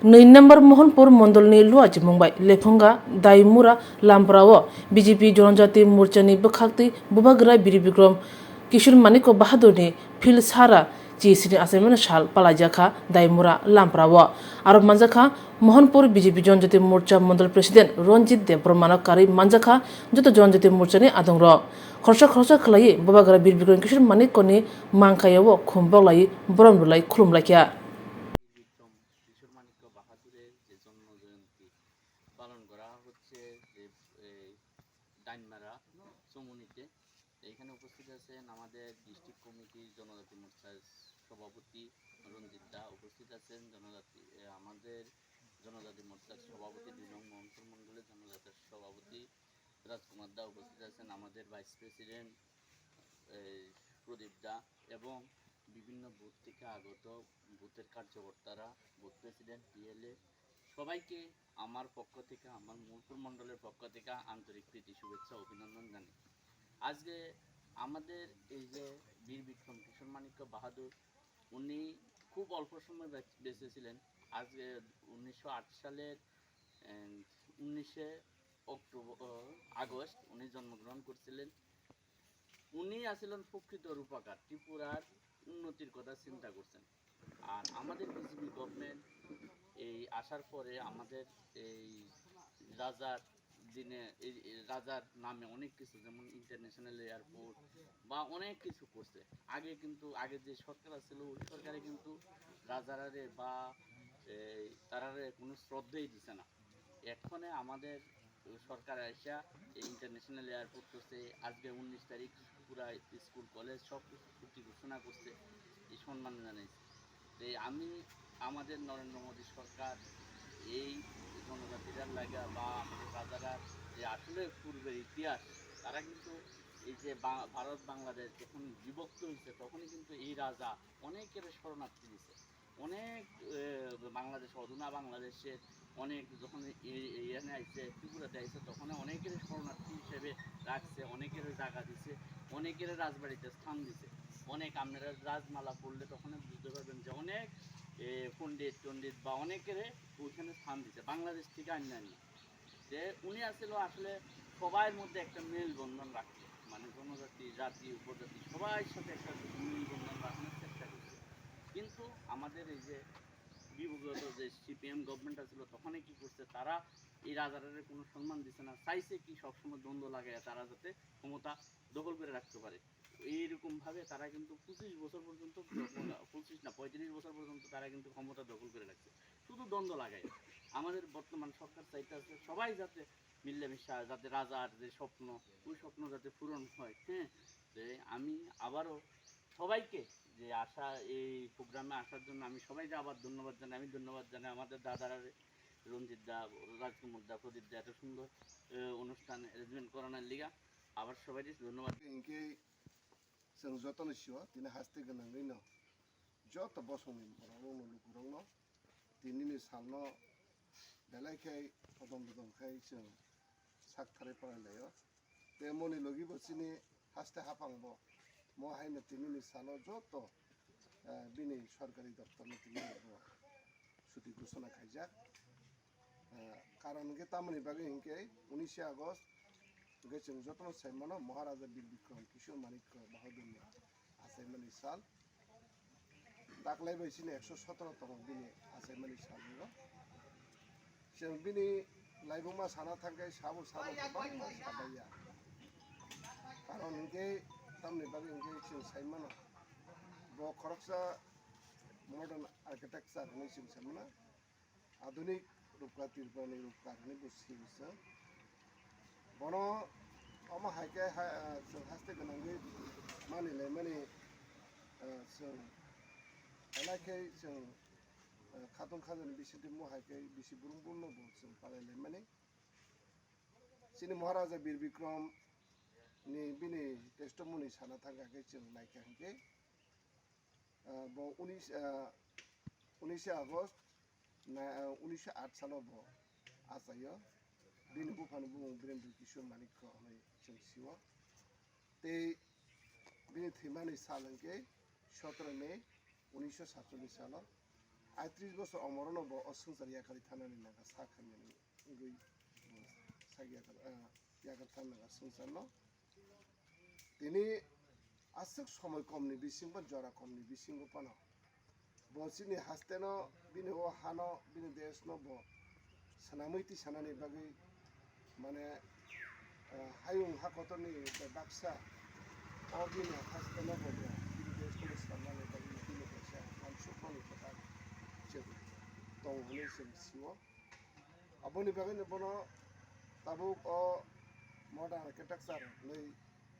2 নম্বর Mohanpur মন্ডলনি লুয়াজি Mumbai লেফঙ্गा दाइमुरा लामप्राओ BJP जनजाति मोर्चानि बखाक्ति बुबाग्रा बिरि बिक्रम किशोर Manik बाहादुरनि fill सारा जिसिनि आसामन साल पालाजाखा दाइमुरा लामप्राओ आरो मानजाखा मोहनपुर बीजेपी जनजाति मोर्चा मंडल प्रेसिडेंट रंजित देवप्रमाण कारी मानजाखा जत जनजाति मोर्चानि आदंग खरसा खलायै बुबाग्रा बिरि बिक्रम किशोर मानिकनि मांखायाव खुमबलायै बरमबुलाय खुलुमलायखिया বিক্রম কিশোর মানিক্য বাহাদুরের যে জন্মজয়ন্তী পালন করা হচ্ছে যে ডাইনমারা চমুনিতে। এখানে উপস্থিত আছেন আমাদের ডিস্ট্রিক্ট কমিটির জনজাতি মোর্চার সভাপতি রঞ্জিত দা, উপস্থিত আছেন আমাদের জনজাতি মোর্চার সভাপতি 2 নং মহনপুর মণ্ডলের জনজাতির সভাপতি রাজকুমার দা, উপস্থিত আছেন আমাদের ভাইস প্রেসিডেন্ট প্রদীপ দা এবং বিভিন্ন বুথ থেকে আগত বুথের কার্যকর্তারা, বুথ প্রেসিডেন্ট, পিএলএ, সবাইকে আমার পক্ষ থেকে, আমার মহনপুর মণ্ডলের পক্ষ থেকে আন্তরিক প্রীতি শুভেচ্ছা অভিনন্দন জানাই। আজকে আমাদের এই যে বীর বিক্রম কিশোর মানিক্য বাহাদুর, উনি খুব অল্প সময় বেঁচে ছিলেন। আজকে 1908 সালের 19শে আগস্ট উনি জন্মগ্রহণ করছিলেন। উনি আসলেন প্রকৃত রূপকার, ত্রিপুরার উন্নতির কথা চিন্তা করছেন। আর আমাদের বিজেপি গভর্নমেন্ট এই আসার পরে আমাদের এই রাজার দিনে এই রাজার নামে অনেক কিছু, যেমন ইন্টারন্যাশনাল এয়ারপোর্ট বা অনেক কিছু করছে। আগে যে সরকার ছিল ওই সরকারে কিন্তু রাজারারে বা তারারে কোনো শ্রদ্ধাই দিছে না। এখানে আমাদের সরকার আসা এই ইন্টারন্যাশনাল এয়ারপোর্ট করছে। আজকে 19 তারিখ পুরা স্কুল কলেজ সব কিছু ছুটি ঘোষণা করছে, এই সম্মান জানাইছে। আমি আমাদের নরেন্দ্র মোদী সরকার এই জনজাতিরার লাগা বা আমাদের রাজারা যে আসলে পূর্বের ইতিহাস, তারা কিন্তু এই যে ভারত বাংলাদেশ যখন বিভক্ত হয়েছে তখনই কিন্তু এই রাজা অনেকের শরণার্থী দিছে। অনেক বাংলাদেশ, অধুনা বাংলাদেশের অনেক যখন এখানে আইসে, ত্রিপুরাতে আইসে, তখন অনেকের শরণার্থী হিসেবে রাখছে, অনেকের জায়গা দিছে, অনেকের রাজবাড়িতে স্থান দিছে। অনেক আপনারা রাজমালা পড়লে তখন বুঝতে পারবেন যে অনেক পণ্ডিত বা অনেকের ওইখানে স্থান দিছে বাংলাদেশ থেকে অন্যান্য। যে উনি আসলে সবার মধ্যে একটা মেলবন্ধন রাখছে, মানে জনজাতি, জাতি, উপজাতি সবার সাথে একটা মেলবন্ধন রাখানোর চেষ্টা করছে। কিন্তু আমাদের এই যে বিগত যে সিপিএম গভর্নমেন্ট ছিল তখনই কি করছে, তারা এই রাজারের কোনো সম্মান দিচ্ছে না, চাইছে কি সবসময় দ্বন্দ্ব লাগায় তারা যাতে ক্ষমতা দখল করে রাখতে পারে। এইরকমভাবে তারা কিন্তু 25 বছর পর্যন্ত, 25 না 35 বছর পর্যন্ত তারা কিন্তু ক্ষমতা দখল করে রাখছে, শুধু দ্বন্দ্ব লাগায়। আমাদের বর্তমান সরকার চাইতে আছে সবাই যাতে মিলেমিশা, যাতে রাজার যে স্বপ্ন ওই স্বপ্ন যাতে পূরণ হয়। হ্যাঁ, যে আমি আবারও সবাইকে যে আসা এই প্রোগ্রামে আসার জন্য আমি সবাইকে আবার ধন্যবাদ জানাই। আমি ধন্যবাদ জানাই আমাদের দাদারা, রঞ্জিত দা, রাজকুমার দা, প্রদীপ দা, এত সুন্দর অনুষ্ঠান অ্যারেঞ্জমেন্ট করানোর লিগা আবার সবাইকে ধন্যবাদ। जों जतन सिवा दिनै हास्ते गोनाङैनो जत बसंनि बर'नो लुगुरंनो दिनैनि सालनो बेलायखाय अदम ददमखाय जों साकथारै फरायलायो ते मनि लगी बसिनि हास्ते हाफांबो महायनो दिनैनि सालो जत बिनि सरकारि दफ्तरनि दिनैबो छुटि घोषणा खायजाक कारण के तामनि बागै हिंके 19 আগস্ট जों जतन साइमानो महाराजा बीर बिक्रम किशोर मानिक्य बाहादुरनि आसायमानि साल दाख्लै बैसिनि 117तम बिनि आसायमानि साल जों बिनि लाइबुमा साना थांखाय साबो गोबां साबाया कारण हिंके तामनि बागै हिंके जों साइमानो ब खरकसा मर्डान आर्किटेक्चार होननाय जों साइमानो आधुनिक रूपकातिरफोरनि रूपकारनि बुस्थुसो बनो अमा हायके जों हास्ते गोनाङै मानिलाय माने जों हालाखै जों खादन खाजोन बिसिदि महायके बिसि बुरुं बुरनोबो जों पालायलाय माने सिनि महाराजा बीर बिक्रम नि बिनि टेस्टमनि साना थांगाखै जों नायखांखै ब 19 আগস্ট 1908 सालाव ब आसायो बिनि बुफानो बुङो वीरेन्द्र किशोर मानिक्य होननाय जों सिङाव ते बिनि थैमानि साल हिंके 17 मे 1947 सालाव 30 বছর অমরণ অসংসার ইয়াকারি থানানি নাগা সাখানি গই ইয়াকার থানা নাগা সংসার ন তিনি আসক সময় কমনি বিসিংব জরা কমনি বিসিংব পানো বসিনি হাসতেনো বিনি ও হানো বিনি দেশ ন ব সানামৈতি সানানি বাগै মানে হায়ুং হাকতনি বাক্সা ও বিনি হাসতেনো ব বিনি দেশ ন সানানি বাগै বিनि देशा मानसुफोरनि खोथा जों दं होननानै जों सिङाव आबोनि बागैनो बनो ताबु अ मडार्न आर्किटेक्चार नै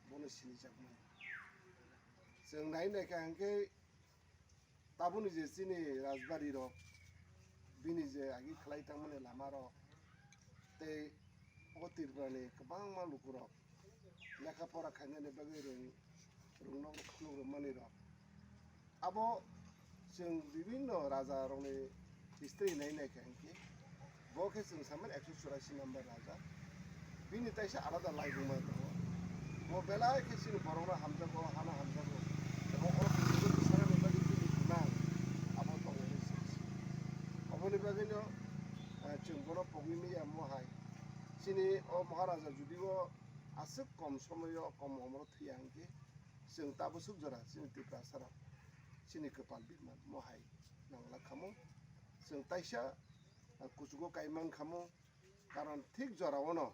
बनो सिनिजागमोन जों नायनायखा हांखे ताबुनि जे सिनि राजबारि र बिनि जे आगि खालाय थांमोन लामा र ते अतिरबानि गोबां मालुक र लेखा फरा खायनायनि बागै रोंनाव खुलुममानि र आबो जों विभिन्न राजा रंनि हिस्ट्री नायनायखा हांखे बके जों सामोन 184 नम्बर राजा बिनि ताइसा आलादा लाइगुमा दङ वो बेला केसिनि बरंना हामजागो हाना हामजागो अबनि बागैनो जों बर' पगिमिया महाय सिनि अ महाराजा जुदिबो आसो कम समय कम अमर थैया हांखे जों ताबो सुखजरा सिनि तिप्रासारा सिनि कपाल बिमान महाय नांला खामो जों ताइसा कुचुगो काइमान खामो कारण ठीक जरावनो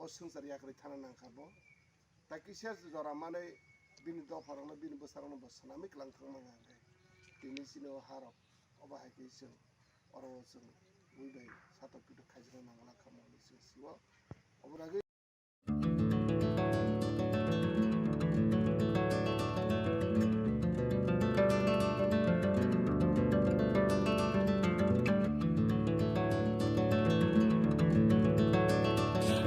अ संसार याकरि थाना नांखाबो ताकिसा जरा माने बिनि दफारावनो बिनि बोसारावनो बसनामिक लांथांमाङा बिनि सिनो हारब अबाहायखै जों अर जों बुइबाय सातक पिट खायजरा नांला खामो जों सिवा अबरागै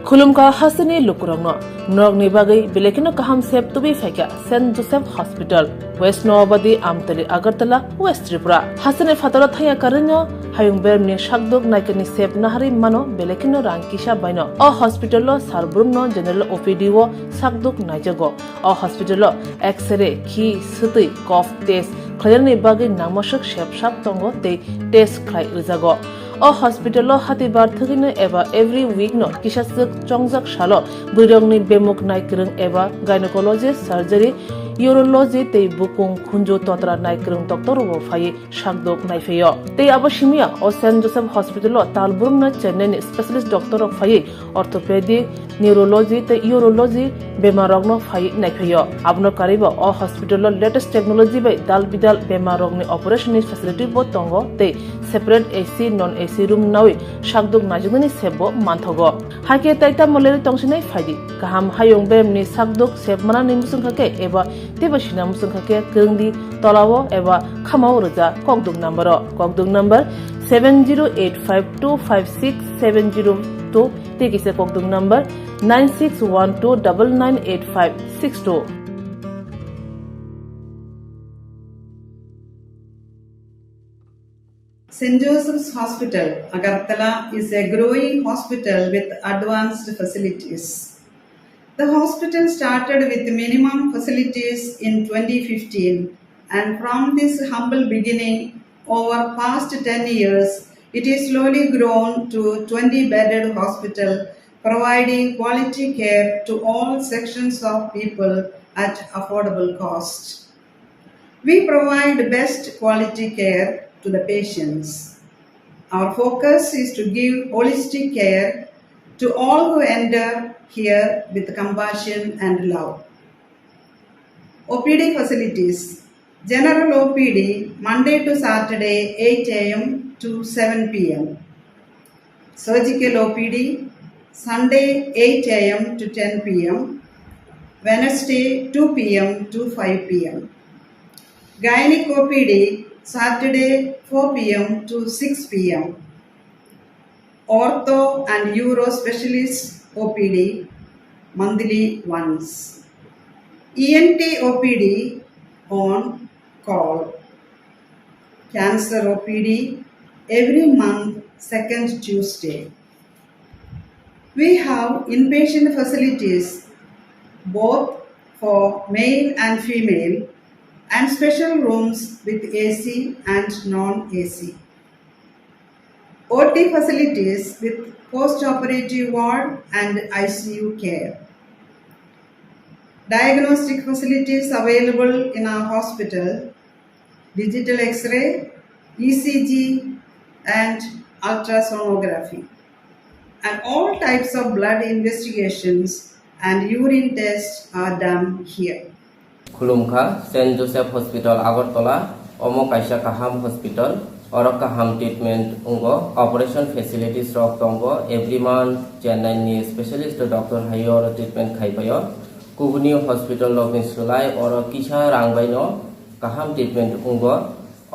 खुलुमका हासनी लुकुरंगनो नरगनि बागै बेलेकिनो काहाम सेब तुबि फाइका saint Joseph hospital west Nawabadi Amtali Agartala west Tripura हासने फातरा थाया करनो हायुं बेरनि शाकदुक नायकनि सेब नाहारि मानो बेलेकिनो रांकिसा बायनो अ हॉस्पिटलो सारब्रुमनो जनरल ओपीडी वो शाकदुक नायजगो अ हॉस्पिटलो एक्सरे खि सुतै कफ टेस्ट खयरनि बागै नामसक सेबसाब तंगो ते टेस्ट खाय उजागो अ हॉस्पिटलो हातिबार थगिनो एबा एवरी वीक नो किसासक चंगजाक सालो बुरंगनि बेमुक नायक्रं एबा गायनेकोलॉजिस्ट सर्जरी यूरोलॉजी ते बुकुं खुंजो तोत्रा नायक्रं डॉक्टर वो फाये शाकदोक नायफेयो ते अबशिमिया अ सेंट जोसेफ हॉस्पिटलो तालबुरम न चेन्नई स्पेशलिस्ट डॉक्टर ऑफ फाये ऑर्थोपेडिक न्यूरोलॉजी ते यूरोलॉजी बेमारगनो फाये नायफेयो आबनो कारिबो अ हॉस्पिटलो लेटेस्ट टेक्नोलॉजी बाय दाल बिदाल बेमारगनि ऑपरेशन फैसिलिटी बो तंगो ते separate AC non AC room नावे शाकदुक नाजुगनि सेबो मानथगो हाके ताइता मलेरि तंसिनै फायदि गाहाम हायुं बेमनि शाकदुक सेबमाना निमुसुंखाके एबा तेबसिना मुसुंखाके गंदि तलावो एबा खामाव रजा ककदुक number 7085256702 तेकिसे ककदुक number 9612998562 St. Joseph's Hospital, Agartala, is a growing hospital with advanced facilities. The hospital started with minimum facilities in 2015, and from this humble beginning, over past 10 years, it is slowly grown to 20-bedded hospital, providing quality care to all sections of people at affordable cost. We provide best quality care to the patients. Our focus is to give holistic care to all who enter here with compassion and love. OPD facilities. General OPD Monday to Saturday 8 a.m. to 7 p.m. Surgical OPD Sunday 8 a.m. to 10 p.m. Wednesday 2 p.m. to 5 p.m. Gynec OPD Saturday 4 p.m. to 6 p.m. Ortho and Uro Specialist OPD monthly once. ENT OPD on call. Cancer OPD every month, second Tuesday. We have inpatient facilities both for male and female and special rooms with AC and non-AC. OT facilities with post-operative ward and ICU care. Diagnostic facilities available in our hospital: digital X-ray, ECG, and ultrasonography, and all types of blood investigations and urine tests are done here. खुलुमखा saint Joseph hospital Agartala ओमो काइसा काहाम hospital और काहाम treatment उंगो operation facilities रक दंगो every month Chennai नि स्पेशलिस्ट डॉक्टर हायो और ट्रीटमेंट खाइपायो कुबुनी हॉस्पिटल लगिन सुलाय और किसा रांगबायनो काहाम ट्रीटमेंट उंगो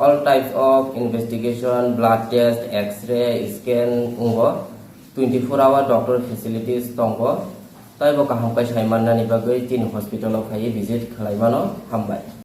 all types of investigation blood test x-ray scan उंगो 24-hour doctor facilities दंगो ताइबो काहाम काइसा माननानि बागै तीन हॉस्पिटल फाइ विजिट खालायमानो हामबाय।